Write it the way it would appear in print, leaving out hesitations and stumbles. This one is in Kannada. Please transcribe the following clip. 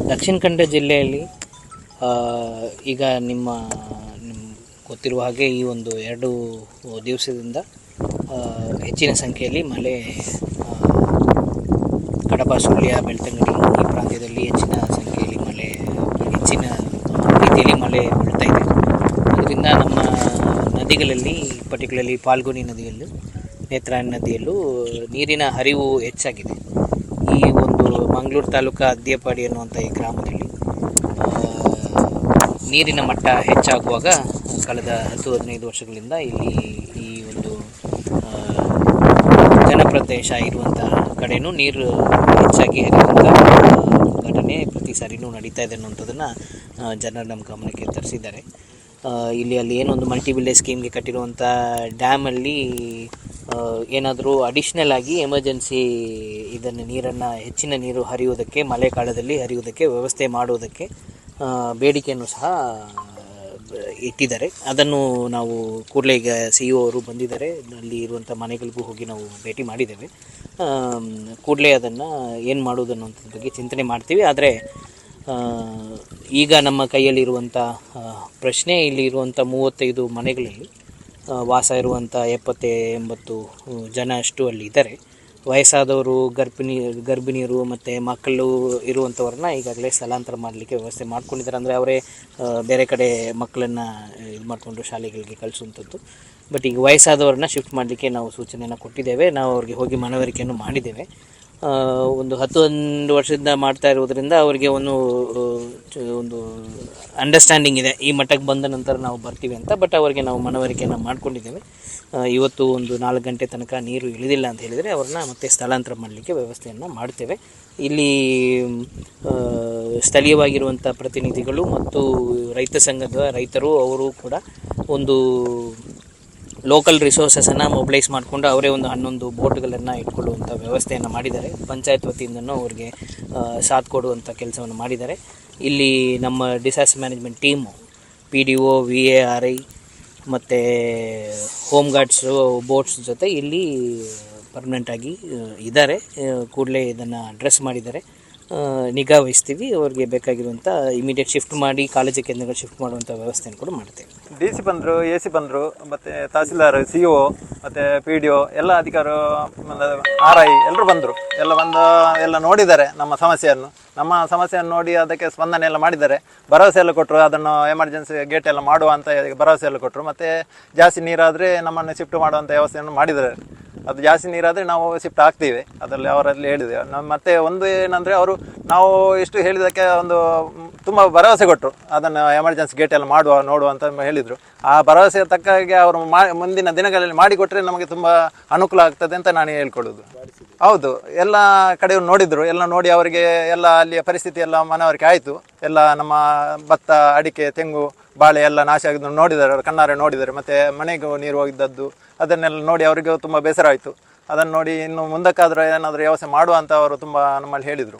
ದಕ್ಷಿಣ ಕನ್ನಡ ಜಿಲ್ಲೆಯಲ್ಲಿ ಈಗ ನಿಮ್ಮ ಗೊತ್ತಿರುವ ಹಾಗೆ ಈ ಒಂದು 2 ದಿವಸದಿಂದ ಹೆಚ್ಚಿನ ಸಂಖ್ಯೆಯಲ್ಲಿ ಮಳೆ ಕಡಬ, ಸುಳ್ಯ, ಬೆಳ್ತಂಗಡಿ ಈ ಪ್ರಾಂತ್ಯದಲ್ಲಿ ಹೆಚ್ಚಿನ ರೀತಿಯಲ್ಲಿ ಮಳೆ ಬೀಳ್ತಾ ಇದೆ. ಅದರಿಂದ ನಮ್ಮ ನದಿಗಳಲ್ಲಿ, ಪರ್ಟಿಕ್ಯುಲರ್ಲಿ ಪಾಲ್ಗುನಿ ನದಿಯಲ್ಲೂ, ನೇತ್ರಾವತಿ ನದಿಯಲ್ಲೂ ನೀರಿನ ಹರಿವು ಹೆಚ್ಚಾಗಿದೆ. ಈ ಒಂದು ಮಂಗಳೂರು ತಾಲೂಕು ಅದ್ದಿಯಪಾಡಿ ಅನ್ನುವಂಥ ಈ ಗ್ರಾಮದಲ್ಲಿ ನೀರಿನ ಮಟ್ಟ ಹೆಚ್ಚಾಗುವಾಗ ಕಳೆದ 10-15 ವರ್ಷಗಳಿಂದ ಇಲ್ಲಿ ಈ ಒಂದು ಜನಪ್ರದೇಶ ಇರುವಂಥ ಕಡೆಯೂ ನೀರು ಹೆಚ್ಚಾಗಿ ಹರಿಯುವಂಥ ಘಟನೆ ಪ್ರತಿ ಸಾರಿನೂ ನಡೀತಾ ಇದೆ ಅನ್ನುವಂಥದ್ದನ್ನು ಜನರು ನಮ್ಮ ಗಮನಕ್ಕೆ ತರಿಸಿದ್ದಾರೆ. ಅಲ್ಲಿ ಏನೊಂದು ಮಲ್ಟಿ ವಿಲೇಜ್ ಸ್ಕೀಮ್ಗೆ ಕಟ್ಟಿರುವಂಥ ಡ್ಯಾಮಲ್ಲಿ ಏನಾದರೂ ಅಡಿಷ್ನಲ್ ಆಗಿ ಎಮರ್ಜೆನ್ಸಿ ನೀರನ್ನು ಹೆಚ್ಚಿನ ನೀರು ಹರಿಯುವುದಕ್ಕೆ, ಮಳೆಗಾಲದಲ್ಲಿ ಹರಿಯುವುದಕ್ಕೆ ವ್ಯವಸ್ಥೆ ಮಾಡುವುದಕ್ಕೆ ಬೇಡಿಕೆಯನ್ನು ಸಹ ಇಟ್ಟಿದ್ದಾರೆ. ಅದನ್ನು ನಾವು ಕೂಡಲೇ ಈಗ CEO ಅವರು ಬಂದಿದ್ದಾರೆ, ಅಲ್ಲಿ ಇರುವಂಥ ಮನೆಗಳಿಗೂ ಹೋಗಿ ನಾವು ಭೇಟಿ ಮಾಡಿದ್ದೇವೆ. ಕೂಡಲೇ ಅದನ್ನು ಏನು ಮಾಡೋದು ಅನ್ನೋಂಥದ್ರ ಬಗ್ಗೆ ಚಿಂತನೆ ಮಾಡ್ತೀವಿ. ಆದರೆ ಈಗ ನಮ್ಮ ಕೈಯಲ್ಲಿರುವಂಥ ಪ್ರಶ್ನೆ, ಇಲ್ಲಿ ಇರುವಂಥ 35 ಮನೆಗಳಲ್ಲಿ ವಾಸ ಇರುವಂಥ 70-80 ಜನ ಅಷ್ಟು ಅಲ್ಲಿ ಇದ್ದಾರೆ. ವಯಸ್ಸಾದವರು, ಗರ್ಭಿಣಿಯರು ಮತ್ತು ಮಕ್ಕಳು ಇರುವಂಥವ್ರನ್ನ ಈಗಾಗಲೇ ಸ್ಥಳಾಂತರ ಮಾಡಲಿಕ್ಕೆ ವ್ಯವಸ್ಥೆ ಮಾಡ್ಕೊಂಡಿದ್ದಾರೆ. ಅಂದರೆ ಅವರೇ ಬೇರೆ ಕಡೆ ಮಕ್ಕಳನ್ನು ಇದು ಮಾಡಿಕೊಂಡು ಶಾಲೆಗಳಿಗೆ ಕಳಿಸುವಂಥದ್ದು. ಬಟ್ ಈಗ ವಯಸ್ಸಾದವ್ರನ್ನ ಶಿಫ್ಟ್ ಮಾಡಲಿಕ್ಕೆ ನಾವು ಸೂಚನೆಯನ್ನು ಕೊಟ್ಟಿದ್ದೇವೆ. ನಾವು ಅವ್ರಿಗೆ ಹೋಗಿ ಮನವರಿಕೆಯನ್ನು ಮಾಡಿದ್ದೇವೆ. ಒಂದು 11 ವರ್ಷದಿಂದ ಮಾಡ್ತಾ ಇರೋದರಿಂದ ಅವರಿಗೆ ಒಂದು ಅಂಡರ್ಸ್ಟ್ಯಾಂಡಿಂಗ್ ಇದೆ, ಈ ಮಟ್ಟಕ್ಕೆ ಬಂದ ನಂತರ ನಾವು ಬರ್ತೀವಿ ಅಂತ. ಬಟ್ ಅವರಿಗೆ ನಾವು ಮನವರಿಕೆಯನ್ನು ಮಾಡ್ಕೊಂಡಿದ್ದೇವೆ. ಇವತ್ತು ಒಂದು 4 ಗಂಟೆ ತನಕ ನೀರು ಇಳಿದಿಲ್ಲ ಅಂತ ಹೇಳಿದರೆ ಅವ್ರನ್ನ ಮತ್ತೆ ಸ್ಥಳಾಂತರ ಮಾಡಲಿಕ್ಕೆ ವ್ಯವಸ್ಥೆಯನ್ನು ಮಾಡ್ತೇವೆ. ಇಲ್ಲಿ ಸ್ಥಳೀಯವಾಗಿರುವಂಥ ಪ್ರತಿನಿಧಿಗಳು ಮತ್ತು ರೈತ ಸಂಘದ ರೈತರು ಅವರು ಕೂಡ ಒಂದು ಲೋಕಲ್ ರಿಸೋರ್ಸಸನ್ನು ಮೊಬಿಲೈಸ್ ಮಾಡಿಕೊಂಡು ಅವರೇ ಒಂದು 11 ಬೋಟ್ಗಳನ್ನು ಇಟ್ಕೊಳ್ಳುವಂಥ ವ್ಯವಸ್ಥೆಯನ್ನು ಮಾಡಿದ್ದಾರೆ. ಪಂಚಾಯತ್ ವತಿಯಿಂದನೂ ಅವರಿಗೆ ಸಾಥ್ ಕೊಡುವಂಥ ಕೆಲಸವನ್ನು ಮಾಡಿದ್ದಾರೆ. ಇಲ್ಲಿ ನಮ್ಮ disaster management team, PDO, VARI ಮತ್ತು ಹೋಮ್ ಗಾರ್ಡ್ಸು ಬೋಟ್ಸ್ ಜೊತೆ ಇಲ್ಲಿ ಪರ್ಮನೆಂಟಾಗಿ ಇದ್ದಾರೆ. ಕೂಡಲೇ ಇದನ್ನು ಅಡ್ರೆಸ್ ಮಾಡಿದ್ದಾರೆ. ನಿಗಾ ವಹಿಸ್ತೀವಿ. ಅವ್ರಿಗೆ ಬೇಕಾಗಿರುವಂಥ ಇಮಿಡಿಯೇಟ್ ಶಿಫ್ಟ್ ಮಾಡಿ ಕಾಲೇಜು ಕೇಂದ್ರಗಳು ಶಿಫ್ಟ್ ಮಾಡುವಂಥ ವ್ಯವಸ್ಥೆಯನ್ನು ಕೂಡ ಮಾಡ್ತೇವೆ. DC ಬಂದರು, AC ಬಂದರು, ಮತ್ತು ತಹಸೀಲ್ದಾರ್, CO ಮತ್ತು PDO ಎಲ್ಲ ಅಧಿಕಾರಿ, RI ಎಲ್ಲರೂ ಬಂದರು. ಎಲ್ಲ ನೋಡಿದ್ದಾರೆ ನಮ್ಮ ಸಮಸ್ಯೆಯನ್ನು ನೋಡಿ ಅದಕ್ಕೆ ಸ್ಪಂದನೆ ಎಲ್ಲ ಮಾಡಿದ್ದಾರೆ. ಭರವಸೆ ಎಲ್ಲ ಕೊಟ್ಟರು, ಅದನ್ನು ಎಮರ್ಜೆನ್ಸಿ ಗೇಟ್ ಎಲ್ಲ ಮಾಡುವ ಅಂತ ಭರವಸೆ ಎಲ್ಲ ಕೊಟ್ಟರು. ಮತ್ತು ಜಾಸ್ತಿ ನೀರಾದರೆ ನಮ್ಮನ್ನು ಶಿಫ್ಟ್ ಮಾಡುವಂಥ ವ್ಯವಸ್ಥೆಯನ್ನು ಮಾಡಿದ್ದಾರೆ. ಅದು ಜಾಸ್ತಿ ನೀರಾದರೆ ನಾವು ಶಿಫ್ಟ್ ಆಗ್ತೀವಿ, ಅವರಲ್ಲಿ ಹೇಳಿದೆ. ಮತ್ತು ಒಂದು ಏನಂದರೆ ನಾವು ಇಷ್ಟು ಹೇಳಿದ್ದಕ್ಕೆ ತುಂಬ ಭರವಸೆ ಕೊಟ್ಟರು, ಅದನ್ನು ಎಮರ್ಜೆನ್ಸಿ ಗೇಟ್ ಎಲ್ಲ ನೋಡುವ ಅಂತ ಹೇಳಿದರು. ಆ ಭರವಸೆ ತಕ್ಕಾಗೆ ಅವರು ಮುಂದಿನ ದಿನಗಳಲ್ಲಿ ಮಾಡಿಕೊಟ್ರೆ ನಮಗೆ ತುಂಬ ಅನುಕೂಲ ಆಗ್ತದೆ ಅಂತ ನಾನು ಹೇಳ್ಕೊಳ್ಳೋದು. ಹೌದು, ಎಲ್ಲ ಕಡೆಯೂ ನೋಡಿದರು. ಎಲ್ಲ ನೋಡಿ ಅವರಿಗೆ ಎಲ್ಲ ಅಲ್ಲಿಯ ಪರಿಸ್ಥಿತಿ ಎಲ್ಲ ಮನವರಿಕೆ ಆಯಿತು. ಎಲ್ಲ ನಮ್ಮ ಭತ್ತ, ಅಡಿಕೆ, ತೆಂಗು, ಬಾಳೆ ಎಲ್ಲ ನಾಶ ಆಗಿದ್ದು ನೋಡಿದ್ದಾರೆ, ಅವರು ಕಣ್ಣಾರೆ ನೋಡಿದ್ದಾರೆ. ಮತ್ತು ಮನೆಗೂ ನೀರು ಹೋಗಿದ್ದದ್ದು ಅದನ್ನೆಲ್ಲ ನೋಡಿ ಅವರಿಗೂ ತುಂಬ ಬೇಸರ ಆಯಿತು. ಅದನ್ನು ನೋಡಿ ಇನ್ನು ಮುಂದಕ್ಕಾದರೂ ಏನಾದರೂ ವ್ಯವಸ್ಥೆ ಮಾಡುವ ಅಂತ ಅವರು ತುಂಬ ನಮ್ಮಲ್ಲಿ ಹೇಳಿದರು.